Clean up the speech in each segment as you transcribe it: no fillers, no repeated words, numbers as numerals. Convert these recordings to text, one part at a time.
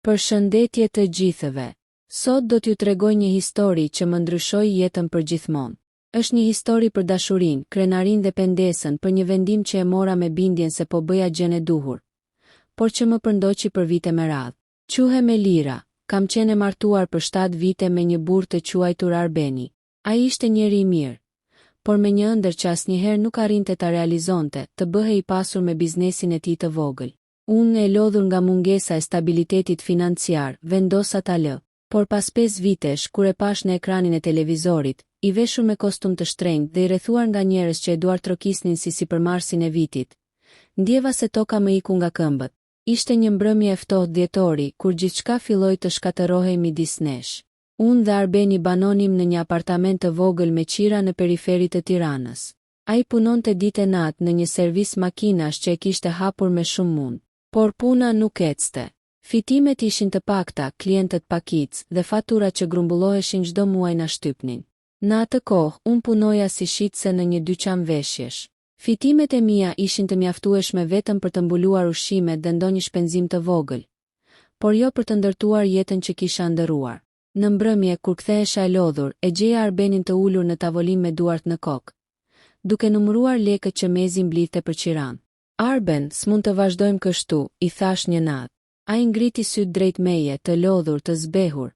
Përshëndetje të gjithëve. Sot do t'ju tregoj një histori që më ndryshoi jetën përgjithmonë. Është një histori për dashurinë, krenarinë dhe pendesën, për një vendim që e mora me bindjen se po bëja gjën e duhur, por që më përndoqi për vite me radhë. Quhem Elira, kam qenë e martuar për 7 vite me një burr të quajtur Arbeni. Ai ishte njeri i mirë, por me një ëndër që asnjëherë nuk arrinte ta realizonte, të bëhej i pasur me biznesin e tij të vogël. Unë e lodhur nga mungesa e stabilitetit financiar, vendosa ta lë, por pas 5 vitesh, kur e pash në ekranin e televizorit, i veshur me kostum të shtrenjtë dhe i rrethuar nga njerëz që e duartrokisnin si sipërmarsin e vitit, ndjeva se toka më iku nga këmbët. Ishte një mbrëmje e ftohtë dhjetori, kur gjithçka filloi të shkatërrohej midis nesh. Unë dhe Arbeni banonim në një apartament të vogël me qira në periferi të Tiranës. Ai punonte ditë e natë në një servis makinash që e kishte hapur me shumë mund. Por puna nuk ecte. Fitimet ishin të pakta, klientët pakic dhe faturat që grumbulloheshin çdo muaj na shtypnin. Në atë kohë, unë punoja si shitse në një dyqan veshjesh. Fitimet e mia ishin të mjaftueshme vetëm për të mbuluar ushqimet dhe ndonjë shpenzim të vogël, por jo për të ndërtuar jetën që kisha ndërruar. Në mbrëmje, kur kthehesha e lodhur, e gjeja Arbenin të ulur në tavolinë me duart në kokë, duke numëruar lekët që mezi mblidhte për qiran. Arben, s'mund të vazhdojmë kështu, i thash një natë. Ai ngriti syt drejt meje, të lodhur, të zbehur,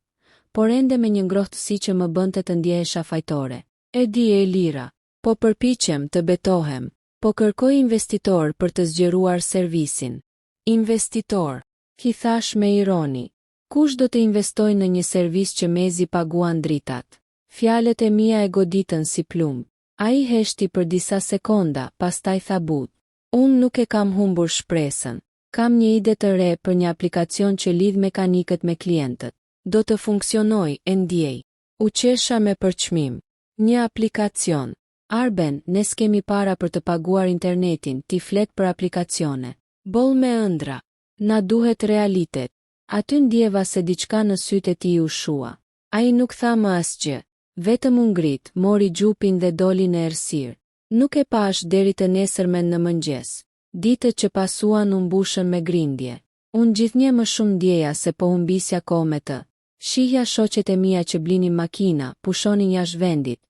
por ende me një ngrohtësi që më bënte të ndjehesha fajtore. E di Elira, po përpiqem të betohem, po kërkoj investitor për të zgjeruar servisin. Investitor, ki thash me ironi. Kush do të investoj në një servis që mezi paguan dritat? Fjalët e mia e goditën si plumb. Ai heshti për disa sekonda, pastaj tha butë. Unë nuk e kam humbur shpresën. Kam një ide të re për një aplikacion që lidh mekanikët me klientët. Do të funksionoj, e ndjej. U qesha me përçmim. Një aplikacion. Arben, ne s'kemi para për të paguar internetin, ti flet për aplikacione. Boll me ëndra. Na duhet realitet. Aty ndjeva se diçka në sytë e tij u shua. Ai nuk tha më asgjë. Vetëm u ngrit, mori gjupin dhe doli në errësirë. Nuk e pash deri të nesërmen në mëngjes. Ditët që pasuan u mbushën me grindje. Unë gjithnjë më shumë ndjeja se po humbisja kohë me të. Shihja shoqet e mia që blinin makina, pushonin jashtë vendit,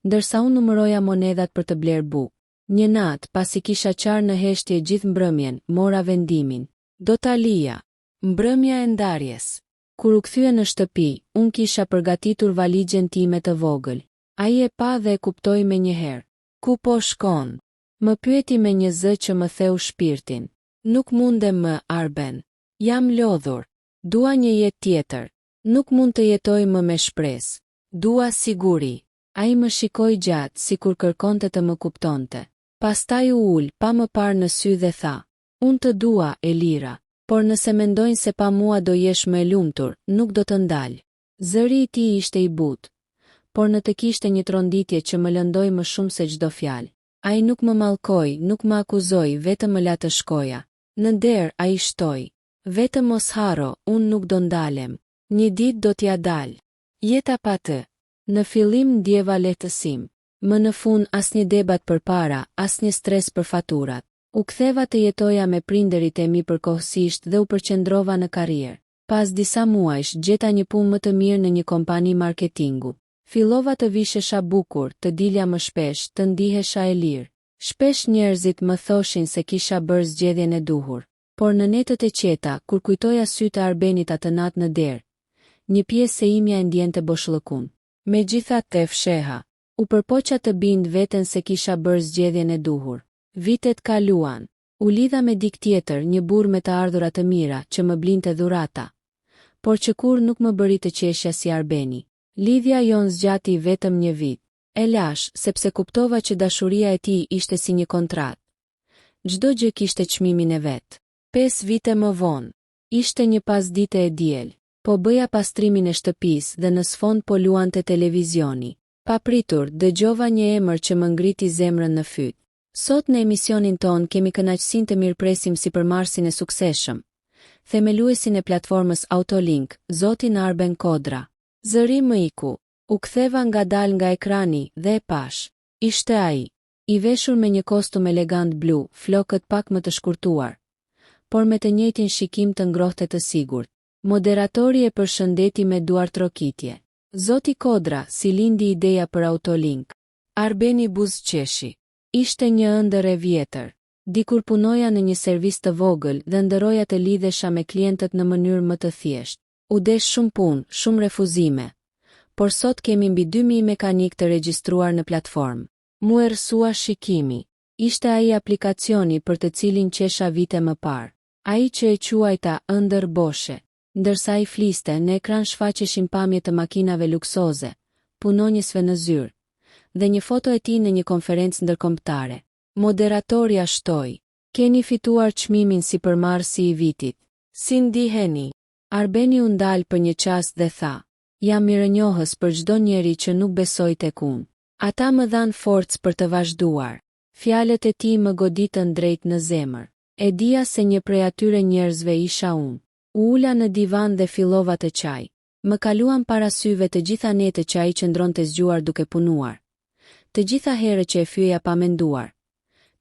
ndërsa unë numëroja monedat për të bler bukë. Një natë, pasi kisha qarë në heshtje gjithë mbrëmjen, mora vendimin. Do ta lija. Mbrëmja e ndarjes. Kur u kthye në shtëpi, unë kisha përgatitur valigjen time të vogël. Ai e pa dhe e kuptoi menjëherë. Ku po shkon? Më pyeti me një zë që më theu shpirtin. Nuk mundem më, Arben. Jam lodhur. Dua një jetë tjetër. Nuk mund të jetoj më me shpresë. Dua siguri. Ai më shikoi gjatë, sikur kërkonte të më kuptonte. Pastaj u ul, pa më parë në sy dhe tha: Unë të dua, Elira, por nëse mendojnë se pa mua do jesh më e lumtur, nuk do të ndal. Zëri i tij ishte i butë, por në të kishte një tronditje që më lëndoi më shumë se çdo fjalë. Ai nuk më mallkoi, nuk më akuzoi, vetëm më la të shkoja. Në derë ai shtoi: Vetëm mos harro, unë nuk do ndalem. Një ditë do t'ja dal. Jeta pa të. Në fillim ndjeva lehtësim. Më në fund asnjë debat për para, asnjë stres për faturat. U ktheva të jetoja me prindërit e mi përkohësisht dhe u përqendrova në karrierë. Pas disa muajsh gjeta një punë më të mirë në një kompani marketingu. Fillova të vishesha bukur, të dilja më shpesh, të ndihesha e lirë. Shpesh njerëzit më thoshin se kisha bërë zgjedhjen e duhur. Por në netët e qeta, kur kujtoja sytë e Arbenit atë natë në derë, një pjesë e imja e ndjente boshllëkun. Megjithatë e fsheha, u përpoqa të bind veten se kisha bërë zgjedhjen e duhur. Vitet kaluan. U lidha me dik tjetër, një burr me të ardhura të mira që më blinte dhurata, por që kur nuk më bëri të qeshja si Arbeni. Lidhja jonë zgjati vetëm një vit. E lash, sepse kuptova që dashuria e tij ishte si një kontratë. Çdo gjë kishte çmimin e vet. 5 vite më vonë, ishte një pasdite e diel. Po bëja pastrimin e shtëpisë dhe në sfond po luante televizioni. Papritur, dëgjova një emër që më ngriti zemrën në fyt. Sot në emisionin ton kemi kënaqësinë të mirëpresim sipërmarrësin e suksesshëm, themeluesin e platformës Autolink, zotin Arben Kodra. Zëri më iku. U ktheva ngadalë nga ekrani dhe e pash. Ishte ai, i veshur me një kostum elegant blu, flokët pak më të shkurtuar, por me të njëjtin shikim të ngrohtë të sigurt. Moderatori e përshëndeti me duartrokitje. Zoti Kodra, si lindi ideja për Autolink? Arbeni Buzqeshi. Ishte një ëndër e vjetër. Dikur punoja në një servis të vogël dhe ndëroja të lidhesha me klientët në mënyrë më të thjeshtë. U desh shumë punë, shumë refuzime. Por sot kemi mbi 2000 mekanik të regjistruar në platformë. Mu errësua shikimi. Ishte ai aplikacioni për të cilin qesha vite më parë. Ai që e quajta ëndër boshe. Ndërsa i fliste, në ekran shfaqeshin pamje të makinave luksoze, punonjësve në zyrë, dhe një foto e tij në një konferencë ndërkombëtare. Moderatorja shtoi: "Keni fituar çmimin si përmarrësi i vitit. Si ndiheni?" Arbeni u ndal për një çast dhe tha: "Jam mirënjohës për çdo njeri që nuk besoi tek unë. Ata më dhanë forcë për të vazhduar." Fjalët e tij më goditën drejt në zemër. E dija se një prej atyre njerëzve isha unë. U ula në divan dhe fillova të qaj. Më kaluan para syve të gjitha netët që ai qëndronte zgjuar duke punuar. Të gjitha herët që e fyeja pa menduar.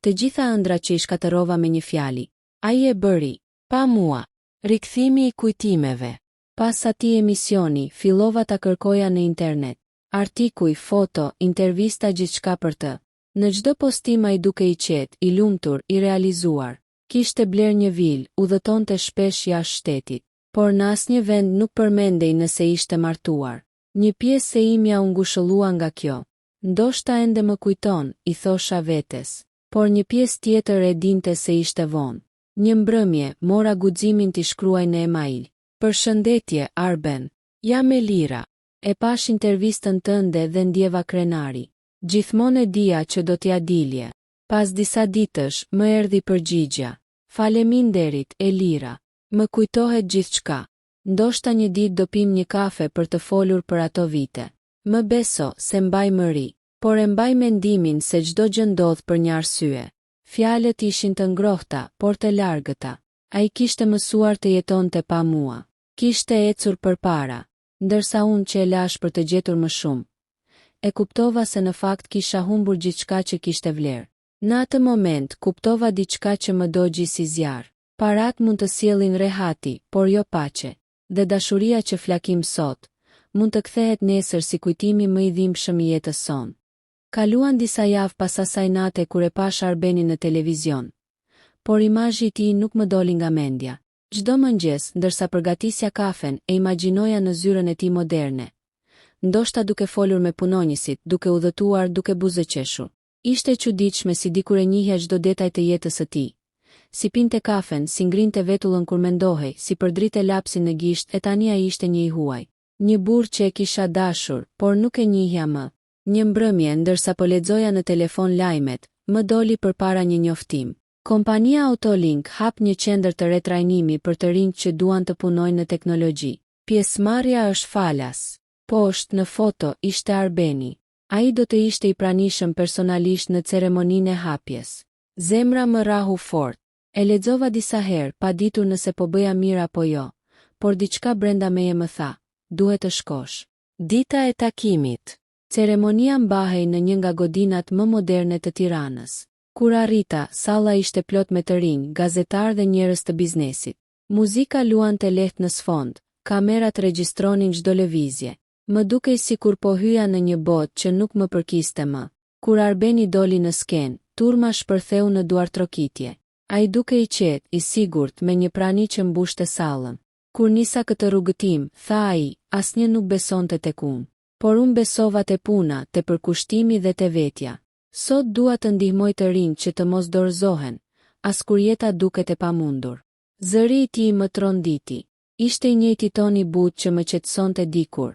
Të gjitha ëndrat që i shkatërova me një fjali. Ai e bëri, pa mua. Rikthimi i kujtimeve. Pas atij emisioni, fillova ta kërkoja në internet. Artikuj, foto, intervista, gjithçka për të. Në çdo postim ai duke i qetë, i lumtur, i realizuar. Kishte bler një vilë, udhëtonte shpesh jashtë shtetit, por në asnjë vend nuk përmendej nëse ishte martuar. Një pjesë e imja u ngushëllua nga kjo. Ndoshta ende më kujton, i thosha vetes, por një pjesë tjetër e dinte se ishte vonë. Një mbrëmje, mora guximin t'i shkruaj në email. "Përshëndetje, Arben. Jam Elira. E pash intervistën tënde dhe ndjeva krenari. Gjithmonë e dija që do t'ja dilje." Pas disa ditësh, më erdhi përgjigja: "Faleminderit, Elira. Më kujtohet gjithçka. Ndoshta një ditë do pim një kafe për të folur për ato vite. Më beso se mbaj më ri, por e mbaj mendimin se çdo gjë ndodh për një arsye." Fjalët ishin të ngrohta, por të largëta. Ai kishte mësuar të jetonte pa mua. Kishte ecur përpara, ndërsa unë që e lash për të gjetur më shumë. E kuptova se në fakt kisha humbur gjithçka që kishte vlerë. Në atë moment, kuptova diçka që më dogji si zjarr. Parat mund të sjellin rehati, por jo paqe. Dhe dashuria që flakim sot, mund të kthehet nesër si kujtimi më i dhimbshëm i jetës son. Kaluan disa javë pas asaj nate kur e pash Arbenin në televizion. Por imazhi i tij nuk më doli nga mendja. Çdo mëngjes, ndërsa përgatisja kafen, e imagjinoja në zyrën e tij moderne. Ndoshta duke folur me punonjësit, duke udhëtuar, duke buzëqeshur. Ishte çuditshme si dikur e njihja çdo detaj të jetës së tij. Si pinte kafen, si ngrinte vetullën kur mendohej, si përdrite lapsin në gisht, e tani ai ishte një i huaj. Një burr që e kisha dashur, por nuk e njihja më. Një mbrëmje, ndërsa po lexoja në telefon lajmet, më doli përpara një njoftim. Kompania Autolink hap një qendër të retrajnimi për të rinjt që duan të punojnë në teknologji. Pjesëmarrja është falas. Poshtë në foto ishte Arbeni. Ai do të ishte i pranishëm personalisht në ceremoninë e hapjes. Zemra më rahu fort. E lexova disa herë, pa ditur nëse po bëja mirë apo jo, por diçka brenda meje më tha: duhet të shkosh. Dita e takimit. Ceremonia mbahej në një nga godinat më moderne të Tiranës. Kur arrita, salla ishte plot me të rinj, gazetarë dhe njerëz të biznesit. Muzika luante lehtë në sfond, kamerat regjistronin çdo lëvizje. Më dukej sikur po hyja në një botë që nuk më përkiste më. Kur Arbeni doli në skenë, turma shpërtheu në duartrokitje. Ai duke i qetë, i sigurt, me një prani që mbushte sallën. Kur nisa këtë rrugëtim, tha ai, asnjë nuk besonte tek unë. Por unë besova te puna, te përkushtimi dhe te vetja. Sot dua të ndihmoj të rinjt që të mos dorëzohen, as kur jeta duket e pamundur. Zëri i tij më tronditi. Ishte i njëjti toni butë që më qetësonte dikur.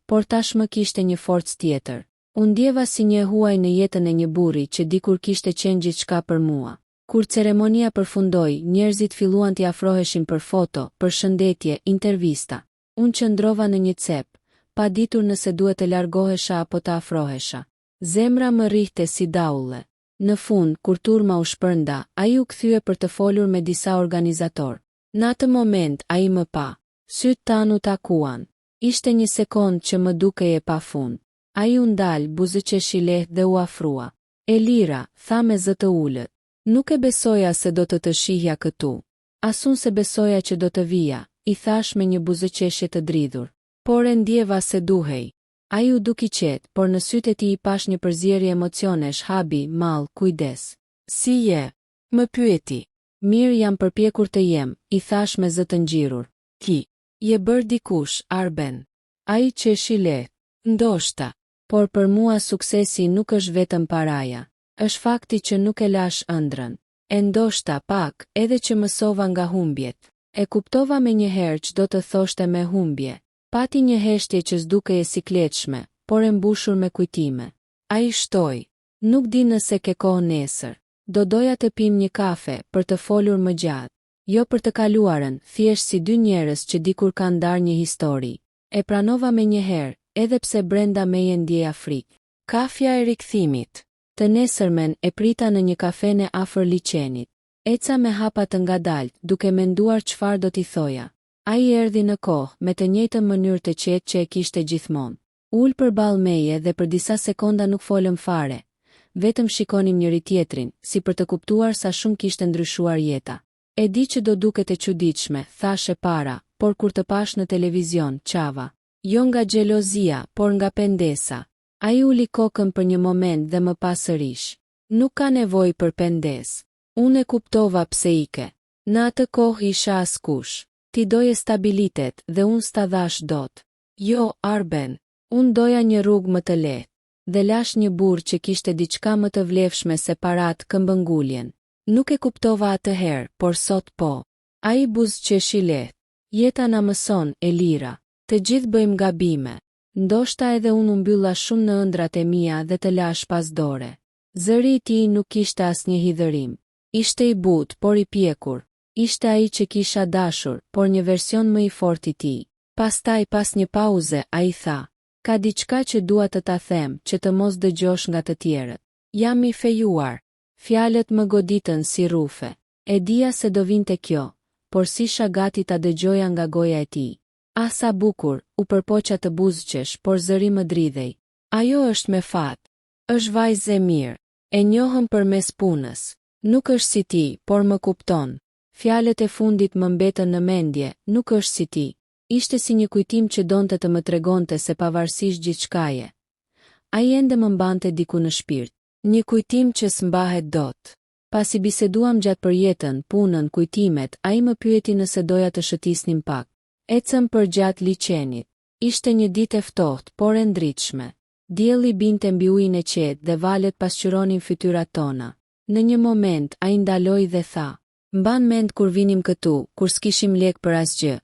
Por tashmë kishte një forcë tjetër. Unë ndjeva si një huaj në jetën e një burri që dikur kishte qenë gjithçka për mua. Kur ceremonia përfundoi, njerëzit filluan t'i afroheshin për foto, për shëndetje, intervista. Unë qëndrova në një cep, pa ditur nëse duhet të largohesha apo të afrohesha. Zemra më rrihte si daulle. Në fund, kur turma u shpërnda, ai u kthye për të folur me disa organizator. Në atë moment, ai më pa. Sytë tanë u takuan. Ishte një sekond që më dukej e pafund. Ai u ndal, buzëqeshi lehtë dhe u afrua. Elira, tha me zë të ulët. Nuk e besoja se do të shihja këtu. As unë se besoja që do të vija, I thash me një buzëqeshje të dridhur. Por e ndjeva se duhej. Ai u duki qetë, por në sytë e tij I pash një përzierje emocionesh, habi, mall, kujdes. Si je? Më pyeti. Mirë, jam përpjekur të jem, I thash me zë të ngjirur. Ki, je bër dikush, Arben. Ai qeshi lehtë. Ndoshta, por për mua suksesi nuk është vetëm paraja. Është fakti që nuk e lash ëndrrën. E ndoshta pak, edhe që mësova nga humbjet. E kuptova me njëherë ç'do të thoshte me humbje. Pati një heshtje që s'dukej e sikletshme, por e mbushur me kujtime. Ai shtoi. Nuk di nëse ke kohë nesër. Do doja të pim një kafe për të folur më gjatë. Jo për të kaluarën, thjesht si dy njerëz që dikur kanë ndarë një histori. E pranova me njëherë, edhe pse brenda meje ndjeja frikë. Kafja e rikthimit. Të nesërmen e prita në një kafene afër liçenit. Eca me hapa të ngadalt, duke menduar çfarë do t'i thoja. Ai erdhi në kohë, me të njëjtën mënyrë të qetë që e kishte gjithmonë. Ul përballë meje dhe për disa sekonda nuk folëm fare. Vetëm shikonim njëri tjetrin, si për të kuptuar sa shumë kishte ndryshuar jeta. E di që do duket e çuditshme, thashe para, por kur të pash në televizion, qava. Jo nga xhelozia, por nga pendesa. Ai uli kokën për një moment dhe më pa sërish. Nuk ka nevojë për pendes. Unë e kuptova pse ike. Në atë kohë isha askush. Ti doje stabilitet dhe unë s'ta dhash dot. Jo, Arben, unë doja një rrugë më të lehtë. Dhe lash një burr që kishte diçka më të vlefshme se parat këmbënguljen. Nuk e kuptova atëherë, por sot po. Ai buzëqeshi lehtë. Jeta na mëson, Elira. Të gjithë bëjmë gabime. Ndoshta edhe unë u mbylla shumë në ëndrat e mia dhe të lash pas dore. Zëri I tij nuk kishte asnjë hidhërim. Ishte I butë, por I pjekur. Ishte ai që kisha dashur, por një version më I fortë I tij. Pastaj pas një pauze, ai tha: "Ka diçka që dua të ta them, që të mos dëgjosh nga të tjerët. Jam I fejuar." Fjalët më goditën si rrufe. E dija se do vinte kjo, por s'isha gati ta dëgjoja nga goja e tij. Ah, sa bukur, u përpoqa të buzëqesh, por zëri më dridhej. Ajo është me fat. Është vajzë e mirë. E njohëm përmes punës. Nuk është si ti, por më kupton. Fjalët e fundit më mbetën në mendje, nuk është si ti. Ishte si një kujtim që donte të më tregonte se pavarësisht gjithçkaje. Ai ende më mbante diku në shpirt. Një kujtim që s'mbahet dot. Pasi biseduam gjatë për jetën, punën, kujtimet, ai më pyeti nëse doja të shëtisnim pak. Ecëm për gjatë liçenit. Ishte një ditë e ftohtë, por e ndritshme. Dielli binte mbi ujin e qetë dhe valët pasqyronin fytyrat tona. Në një moment ai ndaloi dhe tha: "Mban mend kur vinim këtu, kur s'kishim lek për asgjë.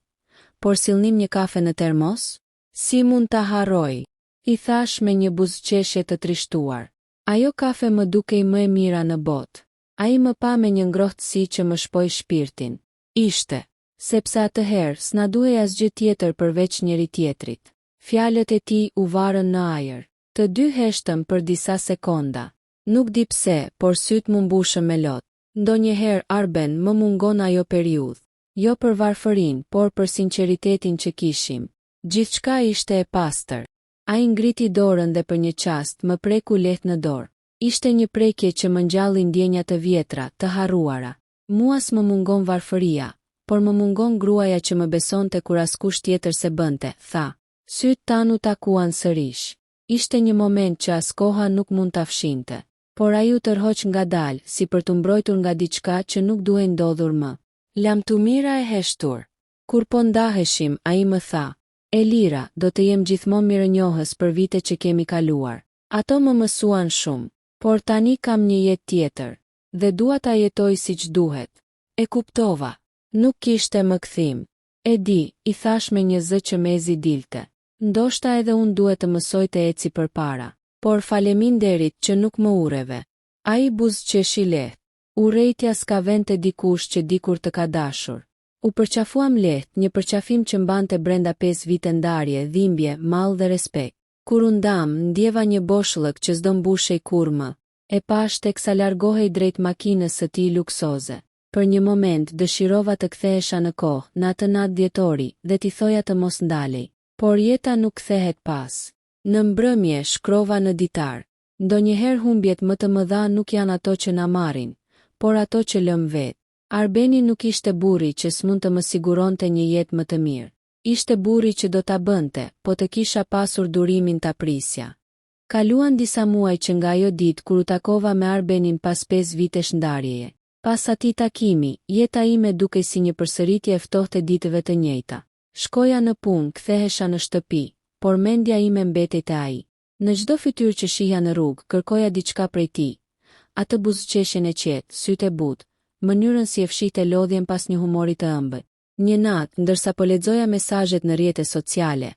Por sillnim një kafe në termos? Si mund ta harroj?" I thash me një buzëqeshje të trishtuar. Ajo kafe më dukej më e mira në botë. Ai më pa me një ngrohtësi që më shpoi shpirtin. Ishte, sepse atëherë s'na duhej asgjë tjetër përveç njëri tjetrit. Fjalët e tij u varën në ajër. Të dy heshtëm për disa sekonda. Nuk di pse, por syt më mbushën me lot. Ndonjëherë Arben më mungon ajo periudhë. Jo për varfërinë, por për sinqeritetin që kishim. Gjithçka ishte e pastër. Ai ngriti dorën dhe për një çast më preku lehtë në dorë. Ishte një prekje që më ngjalli ndjenja të vjetra, të harruara. Mua s'më mungon varfëria, por më mungon gruaja që më besonte kur askush tjetër se bënte, tha. Syt tanu takuan sërish. Ishte një moment që as koha nuk mund ta fshinte. Por ai u tërhoq ngadalë, si për të mbrojtur nga diçka që nuk duhej ndodhur më. Lamtumira e heshtur. Kur po ndaheshim, ai më tha: "Elira, do të jem gjithmonë mirënjohës për vite që kemi kaluar. Ato më mësuan shumë, por tani kam një jetë tjetër dhe dua ta jetoj siç duhet." E kuptova. Nuk kishte më kthim. E di, I thash me një zë që mezi dilte. Ndoshta edhe unë duhet të mësoj të eci përpara, por faleminderit që nuk më urreve. Ai buzëqeshi lehtë. Urrejtja s'ka vend te dikush që dikur të ka dashur. U përqafuam lehtë, një përqafim që mbante brenda 5 vite ndarje, dhimbje, mall dhe respekt. Kur u ndam, ndjeva një boshllëk që s'do mbushej kurrë më. E pash teksa largohej drejt makinës së tij luksoze. Për një moment dëshirova të kthehesha në kohë, në atë natë dhjetori, dhe t'i thoja të mos ndalej. Por jeta nuk kthehet pas. Në mbrëmje shkrova në ditar. Ndonjëherë humbjet më të mëdha nuk janë ato që na marrin, por ato që lëm vetë. Arbeni nuk ishte burri që s'mund të më siguronte një jetë më të mirë. Ishte burri që do ta bënte, po të kisha pasur durimin ta prisja. Kaluan disa muaj që nga ajo ditë kur u takova me Arbenin pas 5 vitesh ndarjeje. Pas atij takimi, jeta ime dukej si një përsëritje e ftohtë e ditëve të njëjta. Shkoja në punë, kthehesha në shtëpi, por mendja ime mbetej te ai. Në çdo fytyrë që shihja në rrugë, kërkoja diçka prej tij. Atë buzëqeshjen e qetë, sytë e butë, mënyrën si e fshihte lodhjen pas një humori të ëmbël. Një natë, ndërsa po lexoja mesazhet në rrjetet sociale,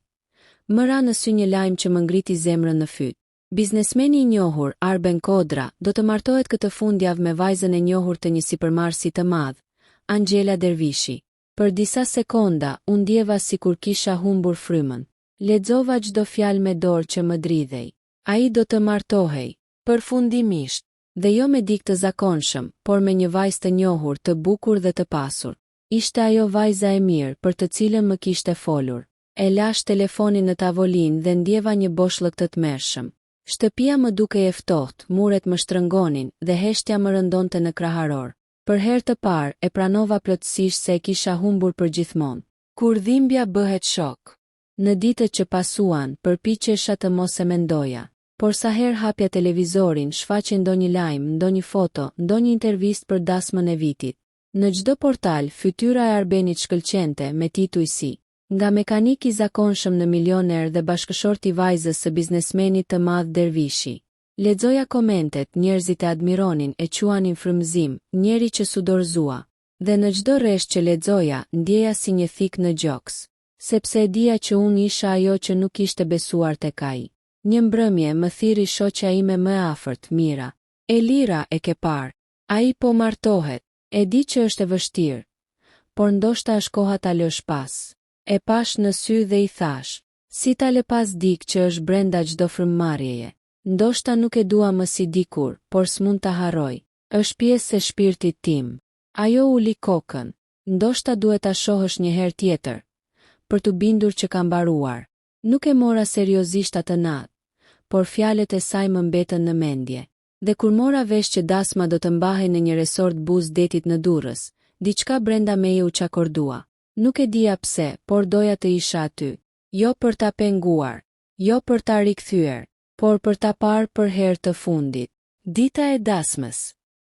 më ra në sy një lajm që më ngriti zemrën në fyt. Biznesmeni i njohur, Arben Kodra, do të martohet këtë fundjavë me vajzën e njohur të një sipërmarrësi të madh, Angela Dervishi. Për disa sekonda, unë ndjeva sikur kisha humbur frymën. Lexova çdo fjalë me dorë që më dridhej. Ai do të martohej, përfundimisht, dhe jo me dikë të zakonshëm, por me një vajzë të njohur, të bukur dhe të pasur. Ishte ajo vajza e mirë për të cilën më kishte folur. E lash telefonin në tavolinë dhe ndjeva një boshllëk të tmerrshëm. Shtëpia më dukej e ftohtë, muret më shtrëngonin dhe heshtja më rëndonte në kraharor. Për herë të parë e pranova plotësisht se e kisha humbur përgjithmonë. Kur dhimbja bëhet shok. Në ditët që pasuan, përpiqesha të mos e mendoja. Por sa herë hapja televizorin, shfaqej ndonjë lajm, ndonjë foto, ndonjë intervistë për dasmën e vitit. Në çdo portal, fytyra e Arbenit shkëlqente me tituj si nga mekanik i zakonshëm në milioner dhe bashkëshorti i vajzës së biznesmenit të madh Dervishi. Lexoja komentet, njerëzit e admironin, e quanin frymëzim, njeri që sudorzua. Dhe në çdo rresht që lexoja, ndjeja si një thik në gjoks, sepse e dija që unë isha ajo që nuk ishte besuar tek ai. Një mbrëmje më thirri shoqja ime më e afërt, Mira. Elira, e ke parë? Ai po martohet. E di që është e vështirë, por ndoshta është koha ta lësh pas. E pash në sy dhe i thash, si ta lë pas dik që është brenda çdo frymëmarrjeje. Ndoshta nuk e dua më si dikur, por s'mund ta harroj. Është pjesë e shpirtit tim. Ajo uli kokën. Ndoshta duhet ta shohësh një herë tjetër, për të bindur që ka mbaruar. Nuk e mora seriozisht atë natë, por fjalët e saj më mbetën në mendje. Dhe kur mora vesh që dasma do të mbahej në një resort buz detit në Durrës, diçka brenda meje u çakordua. Nuk e dija pse, por doja të isha aty. Jo për ta penguar, jo për ta rikthyer, por për ta parë për herë të fundit. Dita e dasmës.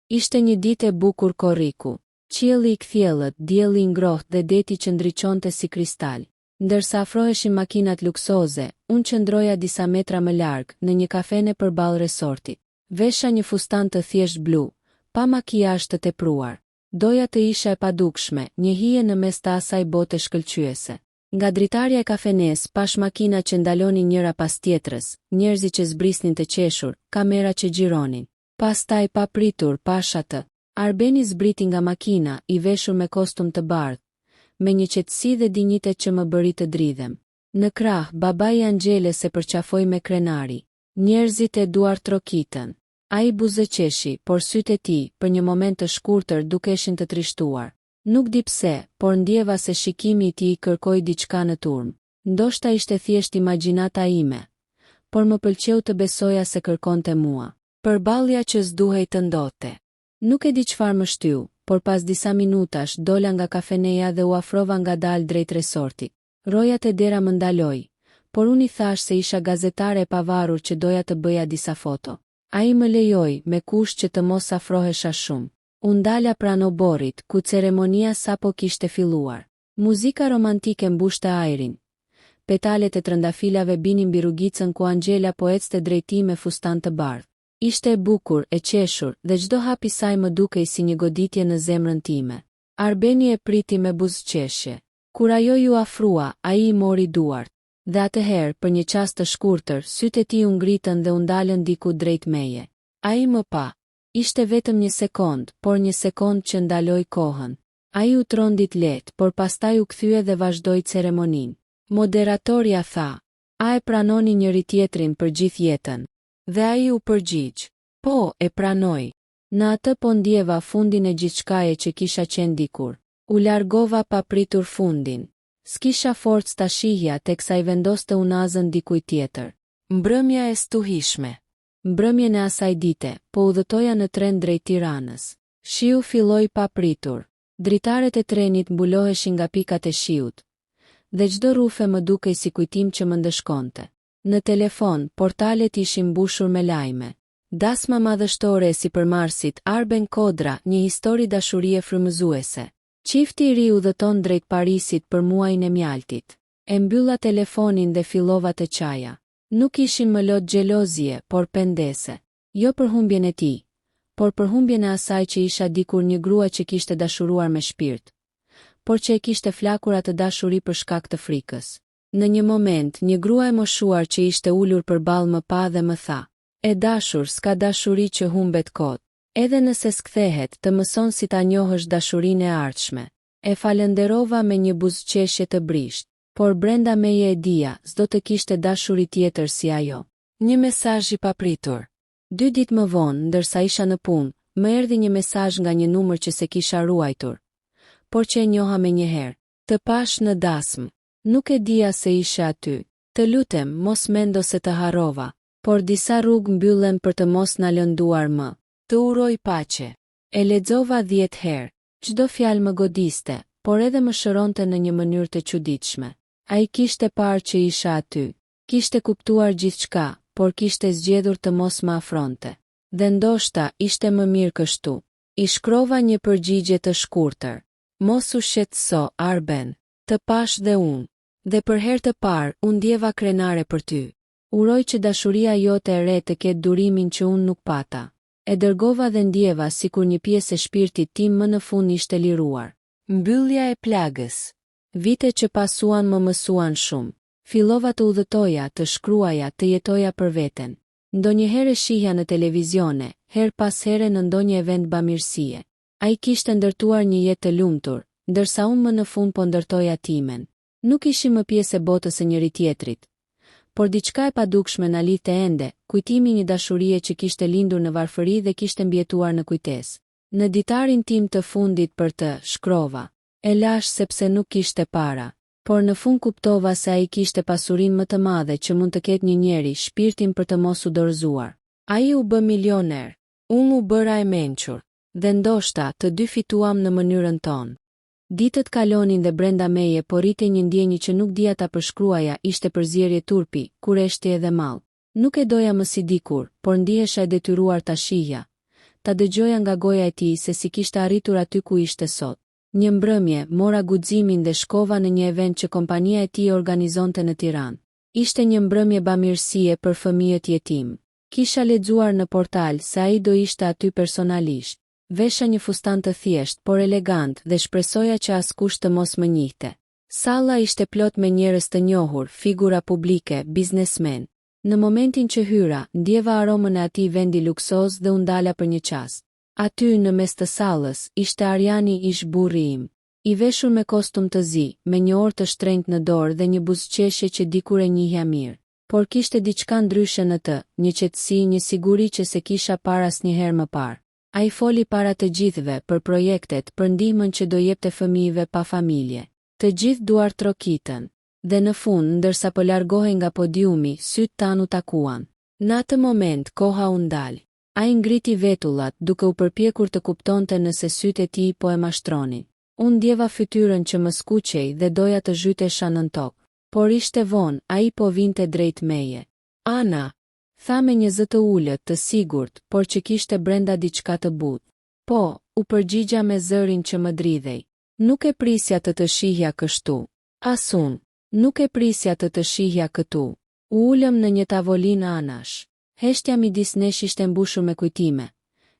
Ishte një ditë e bukur korriku. Qielli i kthjellët, dielli i ngrohtë dhe deti që ndriçonte si kristal. Ndërsa afroheshin makinat luksoze, unë qëndroja disa metra më larg, në një kafene përballë resortit. Vesha një fustan të thjesht blu, pa makijazh të tepruar. Doja të isha e padukshme, një hije në mes të asaj bote shkëlqyese. Nga dritarja e kafenes, pash makina që ndalonin njëra pas tjetrës, njerëzi që zbrisnin të qeshur, kamera që gjironin. Pastaj pa pritur, pash atë. Arbeni zbriti nga makina, i veshur me kostum të bardhë, me një qetësi dhe dinjitet që më bëri të dridhem. Në krah, babai i Angjeles e përqafoi me krenari. Njerëzit e duar trokitën. Ai buzëqeshi, por sytë e tij, për një moment të shkurtër dukeshin të trishtuar. Nuk di pse, por ndjeva se shikimi i tij kërkoi diçka në turm. Ndoshta ishte thjesht imagjinata ime, por më pëlqeu të besoja se kërkonte mua. Përballja që s'duhej të ndodhte. Nuk e di çfarë më shtyu, por pas disa minutash dola nga kafeneja dhe u afrova ngadalë drejt resortit. Rojat e dera më ndaloi, por unë i thash se isha gazetare e pavarur që doja të bëja disa foto. Ai më lejoi, me kusht që të mos afrohesha shumë. Unë dala pranë oborrit, ku ceremonia sapo kishte filluar. Muzika romantike mbushte ajrin. Petalet e trëndafilave binin mbi rrugicën ku Angela po ecte drejt tij me fustan të bardhë. Ishte e bukur, e qeshur, dhe çdo hap i saj më dukej si një goditje në zemrën time. Arbeni e priti me buzëqeshje. Kur ajo ju afrua, ai i mori duart. Dhe atëherë, për një çast të shkurtër, sytë e tij u ngritën dhe u ndalën diku drejt meje. Ai më pa. Ishte vetëm një sekond, por një sekond që ndaloi kohën. Ai u trondit lehtë, por pastaj u kthye dhe vazhdoi ceremoninë. Moderatorja tha: "A e pranoni njëri tjetrin për gjithë jetën?" Dhe ai u përgjigj: "Po, e pranoj." Në atë po ndjeva fundin e gjithçkaje që kisha qenë dikur. U largova pa pritur fundin. S'kisha forcë ta shihja teksa i vendoste unazën dikujt tjetër. Mbrëmja e stuhishme. Mbrëmjen e asaj dite, po udhëtoja në tren drejt Tiranës. Shiu filloi pa pritur. Dritaret e trenit mbuloheshin nga pikat e shiut, dhe çdo rrufe më dukej si kujtim që më ndëshkonte. Në telefon, portalet ishin mbushur me lajme. Dasma madhështore e sipërmarrësit Arben Kodra, një histori dashurie frymëzuese. Çifti i ri udhëton drejt Parisit për muajin e mjaltit. E mbylla telefonin dhe fillova të qaja. Nuk ishin më lot xhelozie, por pendese. Jo për humbjen e tij, por për humbjen e asaj që isha dikur një grua që kishte dashuruar me shpirt, por që e kishte flakur atë dashuri për shkak të frikës. Në një moment, një grua e moshuar që ishte ulur përballë më pa dhe më tha: "E dashur, s'ka dashuri që humbet kot. Edhe nëse s'kthehet, të mëson si ta njohësh dashurinë e ardhshme." E falenderova me një buzëqeshje të brisht, por brenda meje e dija, s'do të kishte dashuri tjetër si ajo. Një mesazh i papritur. 2 ditë më vonë, ndërsa isha në punë, më erdhi një mesazh nga një numër që se kisha ruajtur, por që e njoha menjëherë. "Të pash në dasmë. Nuk e dija se ishe aty. Të lutem, mos mendo se të harrova, por disa rrugë mbyllen për të mos na lënduar më. Të uroj paqe." E lexova 10 herë. Çdo fjalë më godiste, por edhe më shëronte në një mënyrë të çuditshme. Ai kishte parë që isha aty. Kishte kuptuar gjithçka, por kishte zgjedhur të mos më afronte. Dhe ndoshta ishte më mirë kështu. I shkrova një përgjigje të shkurtër. "Mos u shqetëso, Arben. Të pash dhe unë. Dhe për herë të parë, unë ndjeva krenare për ty. Uroj që dashuria jote e re të ketë durimin që unë nuk pata." E dërgova dhe ndjeva sikur një pjesë e shpirtit tim më në fund ishte liruar. Mbyllja e plagës. Vite që pasuan më mësuan shumë. Fillova të udhëtoja, të shkruaja, të jetoja për veten. Ndonjëherë shihja në televizione, her pas here në ndonjë event bamirësie. Ai kishte ndërtuar një jetë të lumtur, ndërsa unë më në fund po ndërtoja timen. Nuk ishim më pjesë e botës së njëri tjetrit, por diçka e padukshme na lidhte ende, kujtimi një dashurie që kishte lindur në varfëri dhe kishte mbjetuar në kujtesë. Në ditarin tim të fundit për të, shkrova: "E lash sepse nuk kishte para." Por në fund kuptova se ai kishte pasurinë më të madhe që mund të ketë një njeri, shpirtin për të mos u dorëzuar. Ai u bë milioner, unë u bëra e mençur, dhe ndoshta të dy fituam në mënyrën tonë. Ditët kalonin dhe brenda meje po rritej një ndjenjë që nuk dija ta përshkruaja, ishte përzierje turpi, kureshti edhe mall. Nuk e doja më si dikur, por ndihesha e detyruar ta shihja, ta dëgjoja nga goja e tij se si kishte arritur aty ku ishte sot. Një mbrëmje, mora guximin dhe shkova në një event që kompania e tij organizonte në Tiranë. Ishte një mbrëmje bamirësie për fëmijët jetim. Kisha lexuar në portal se ai do ishte aty personalisht. Vesha një fustan të thjesht, por elegant, dhe shpresoja që askush të mos më njihte. Salla ishte plot me njerëz të njohur, figura publike, biznesmen. Në momentin që hyra, ndjeva aromën e atij vendi luksoz dhe u ndala për një çast. Aty në mes të sallës ishte Arjani, ish burri im. I veshur me kostum të zi, me një orë të shtrenjtë në dorë dhe një buzëqeshje që dikur e njihja mirë. Por kishte diçka ndryshe në të, një qetësi, një siguri që se kisha parë asnjëherë më parë. Ai foli para të gjithëve për projektet, për ndihmën që do jepte fëmijëve pa familje. Të gjithë duart trokitën. Dhe në fund, ndërsa po largohej nga podiumi, sytë tanë u takuan. Në atë moment, koha u ndal. Ai ngriti vetullat, duke u përpjekur të kuptonte nëse sytë e tij po e mashtronin. Unë ndjeva fytyrën që më skuqej dhe doja të zhytesha nën tokë. Por ishte vonë, ai po vinte drejt meje. "Ana," tha me një zë të ulët, të sigurt, por që kishte brenda diçka të butë. "Po," u përgjigja me zërin që më dridhej. "Nuk e prisja të shihja kështu." "As unë. Nuk e prisja të shihja këtu." U ulëm në një tavolinë anash. Heshtja midis nesh ishte mbushur me kujtime.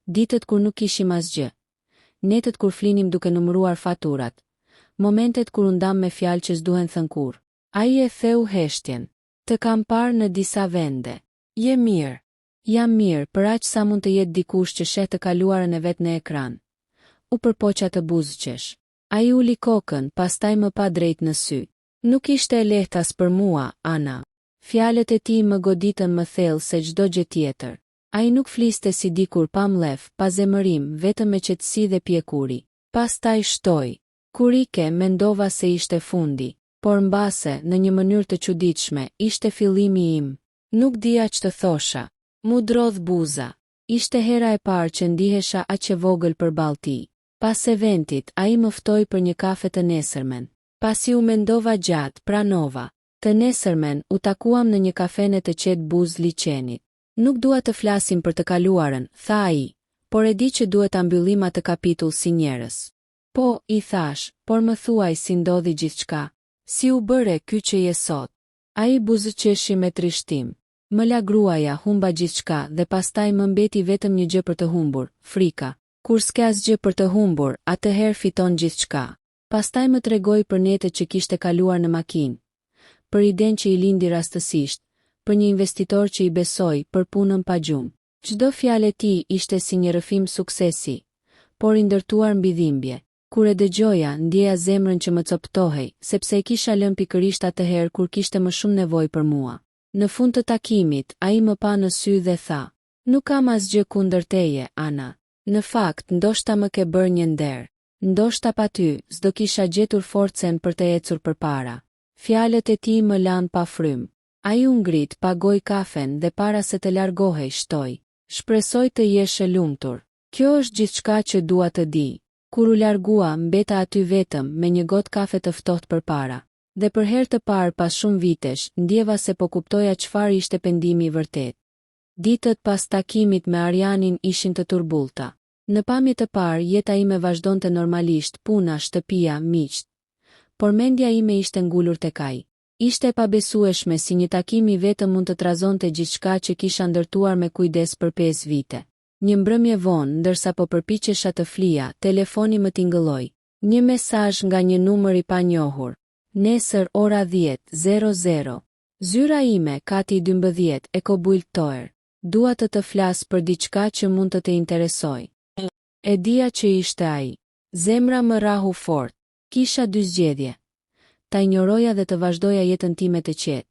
Ditët kur nuk kishim asgjë. Netët kur flinim duke numëruar faturat. Momentet kur u ndam me fjalë që s'duhen thënë kurrë. Ai e theu heshtjen. "Të kam parë në disa vende. Je mirë." "Jam mirë, për aq sa mund të jetë dikush që sheh të kaluarën e vet në ekran." U përpoqa të buzëqesh. Ai uli kokën, pastaj më pa drejt në sy. "Nuk ishte e lehtë as për mua, Ana." Fjalët e tij më goditën më thellë se çdo gjë tjetër. Ai nuk fliste si dikur pa mlef, pa zemërim, vetëm me qetësi dhe pjekuri. Pastaj shtoi. "Kur ike, mendova se ishte fundi, por mbase, në një mënyrë të çuditshme, ishte fillimi im." Nuk dija ç'të thosha. Mu drodh buza. Ishte hera e parë që ndihesha aq e vogël përballë tij. Pas eventit, ai më ftoi për një kafe të nesërmen. Pasi u mendova gjatë, pranova. Të nesërmen, u takuam në një kafene të qetë Buz liçenit. Nuk dua të flasim për të kaluarën, tha ai, por e di që duhet ta mbyllim atë kapitull si njerëz. Po, i thash, por më thuaj si ndodhi gjithçka. Si u bëre ky që je sot? Ai buzëqeshi me trishtim. Më la gruaja, humba gjithçka dhe pastaj më mbeti vetëm një gjë për të humbur, frika. Kur s'ke asgjë për të humbur, atëherë fiton gjithçka. Pastaj më tregoi për netët që kishte kaluar në makinë, për idenë që i lindi rastësisht, për një investitor që i besoi, për punën pa gjumë. Çdo fjalë e tij ishte si një rrëfim suksesi, por i ndërtuar mbi dhimbje. Kur e dëgjoja, ndjeja zemrën që më coptohej, sepse e kisha lënë pikërisht atëherë kur kishte më shumë nevojë për mua. Në fund të takimit, ai më pa në sy dhe tha: "Nuk kam asgjë kundër teje, Ana. Në fakt, ndoshta më ke bërë një nder. Ndoshta pa ty, s'do kisha gjetur forcen për të ecur përpara." Fjalët e tij më lanë pa frym. Ai u ngrit, pagoi kafen dhe para se të largohej shtoi: "Shpresoj të jesh e lumtur. Kjo është gjithçka që dua të di." Kur u largua, mbeta aty vetëm me një gotë kafe të ftohtë përpara. Dhe për herë të parë pas shumë vitesh, ndjeva se po kuptoja çfarë ishte pendimi i vërtet. Ditët pas takimit me Arianin ishin të turbullta. Në pamje të parë, jeta ime vazhdonte normalisht, puna, shtëpia, miqt. Por mendja ime ishte ngulur tek ai. Ishte e pabesueshme si një takim i vetëm mund të trazonte gjithçka që kisha ndërtuar me kujdes për 5 vite. Një mbrëmje vonë, ndërsa po përpiqesha të flija, telefoni më tingëlloi. Një mesazh nga një numër i panjohur. Nesër ora 10:00. Zyra ime, Kati 12, Ekobujl Toer. Dua të flas për diçka që mund të të interesoj. E dija që ishte ai. Zemra më rahu fort. Kisha dy zgjedhje. Ta injoroja dhe të vazhdoja jetën time të qetë,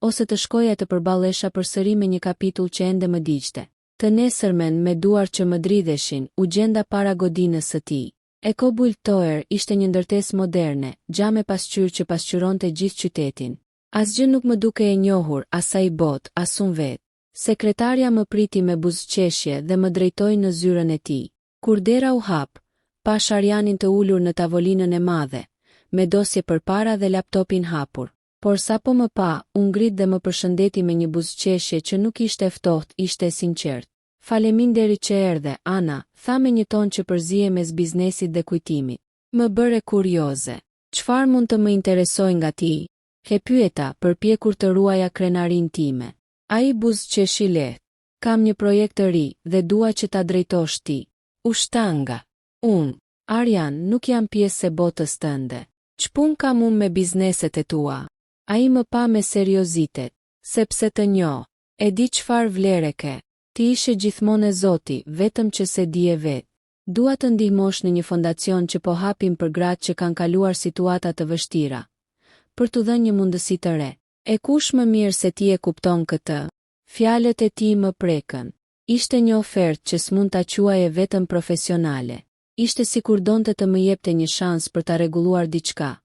ose të shkoja të përballesha përsëri me një kapitull që ende më diqte. Të nesërmen, me duar që më dridheshin, u gjenda para godinës së tij. Ekobujl Toer ishte një ndërtesë moderne, xhame pasqyrë që pasqyronte gjithë qytetin. Asgjë nuk më duke e njohur, asaj bot, as unë vet. Sekretarja më priti me buzëqeshje dhe më drejtoi në zyrën e tij. Kur dera u hap, pash Arianin të ulur në tavolinën e madhe, me dosje përpara dhe laptopin hapur. Por sa po më pa, u ngrit dhe më përshëndeti me një buzëqeshje që nuk ishte ftohtë, ishte sinqert. "Faleminderit që erdhe, Ana," tha me një ton që përzije mes biznesit dhe kujtimit. Më bëre kurioze. "Çfarë mund të më interesojë nga ti?" He pyeta, përpjekur të ruaja krenarin time. Ai buzëqeshi lehtë. "Kam një projekt të ri dhe dua që ta drejtosh ti." U shtanga. "Unë, Arian, nuk jam pjesë e botës tënde. Ç'pun kam unë me bizneset e tua?" Ai më pa me seriozitet. "Sepse të njoh. E di çfarë vlere ke. Ti ishe gjithmonë e Zoti, vetëm që se di e vet. Dua të ndihmosh në një fondacion që po hapim për gratë që kanë kaluar situata të vështira, për t'u dhënë një mundësi të re. E kush më mirë se ti e kupton këtë?" Fjalët e tij më prekën. Ishte një ofertë që s'mund ta quaje vetëm profesionale. Ishte sikur donte të më jepte një shans për ta rregulluar diçka,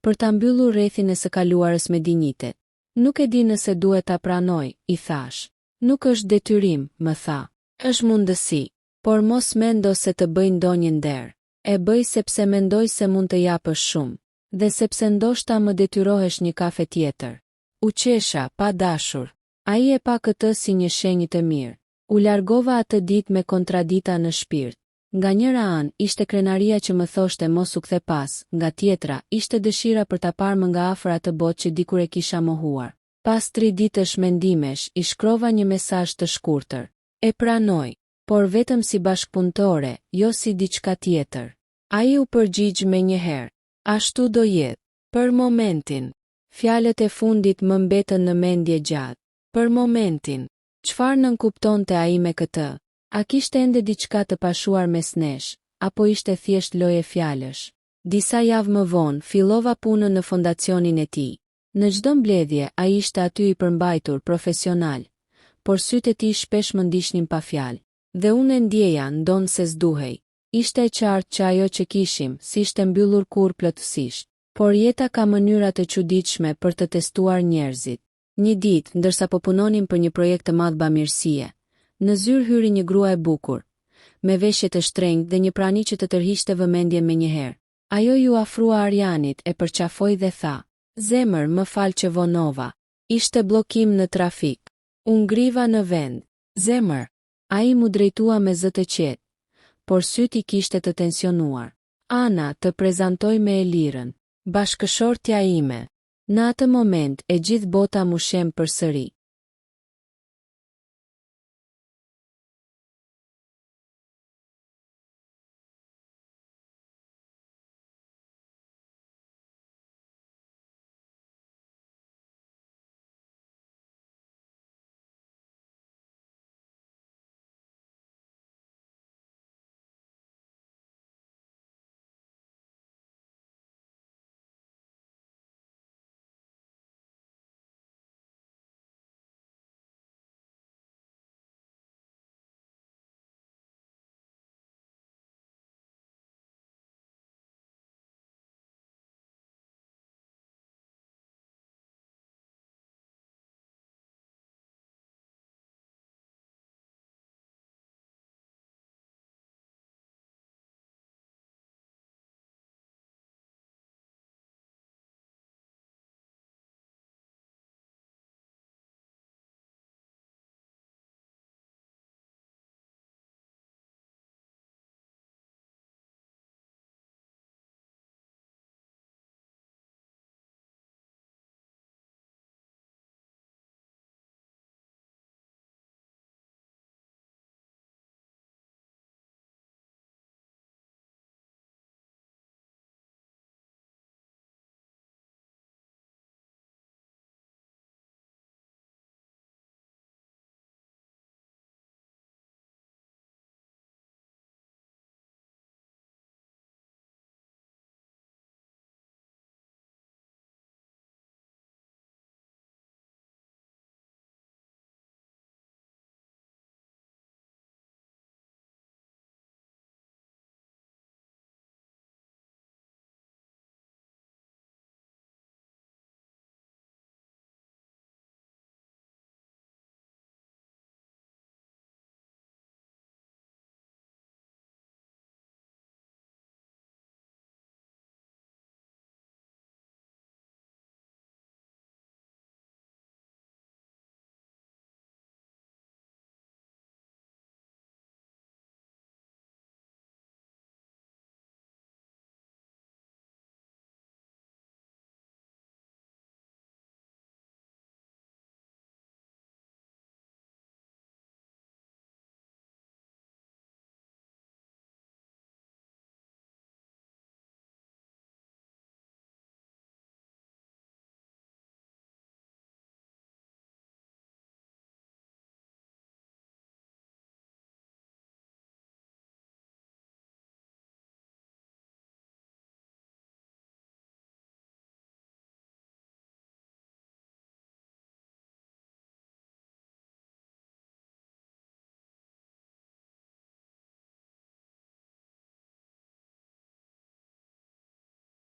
për ta mbyllur rrethin e së kaluarës me dinjitet. "Nuk e di nëse duhet ta pranoj," i thash. "Nuk është detyrim," më tha. "Është mundësi, por mos mendo se të bëj ndonjë nder. E bëj sepse mendoj se mund të japësh shumë, dhe sepse ndoshta më detyrohesh një kafe tjetër." U qesha, pa dashur. Ai e pa këtë si një shenjë të mirë. U largova atë ditë me kontradita në shpirt. Nga njëra anë, ishte krenaria që më thoshte mos u kthe pas, nga tjetra, ishte dëshira për ta parë më nga afër atë botë që dikur e kisha mohuar. Pas 3 ditësh mendimesh, i shkrova një mesazh të shkurtër. E pranoj, por vetëm si bashkëpunëtore, jo si diçka tjetër. Ai u përgjigj me njëherë. "Ashtu do jetë. Për momentin." Fjalët e fundit më mbetën në mendje gjatë. Për momentin. Çfarë nënkuptonte ai me këtë? A kishte ende diçka të pashuar mes nesh, apo ishte thjesht lojë fjalësh? Disa javë më vonë, fillova punën në fondacionin e tij. Në çdo mbledhje, ai ishte aty i përmbajtur profesional, por sytë e tij shpesh më ndiqnin pa fjalë. Dhe unë e ndjeja, ndonë se s'duhej. Ishte e qartë që ajo që kishim, si ishte mbyllur kur plotësisht. Por jeta ka mënyra të çuditshme për të testuar njerëzit. Një ditë, ndërsa po punonim për një projekt të madh bamirësie, në zyrë hyri një grua e bukur, me veshje të shtrenjtë dhe një prani që të tërhiqte vëmendjen menjëherë. Ajo ju afrua Arianit, e përqafoi dhe tha: "Zemër, më fal që vonova. Ishte bllokim në trafik. Unë ngriva në vend." "Zemër." Ai mu drejtua me zë të qetë, por syt I kishte të tensionuar. "Ana, të prezantoj me Elirën, bashkëshortja ime." Në atë moment, e gjithë bota mu shem përsëri.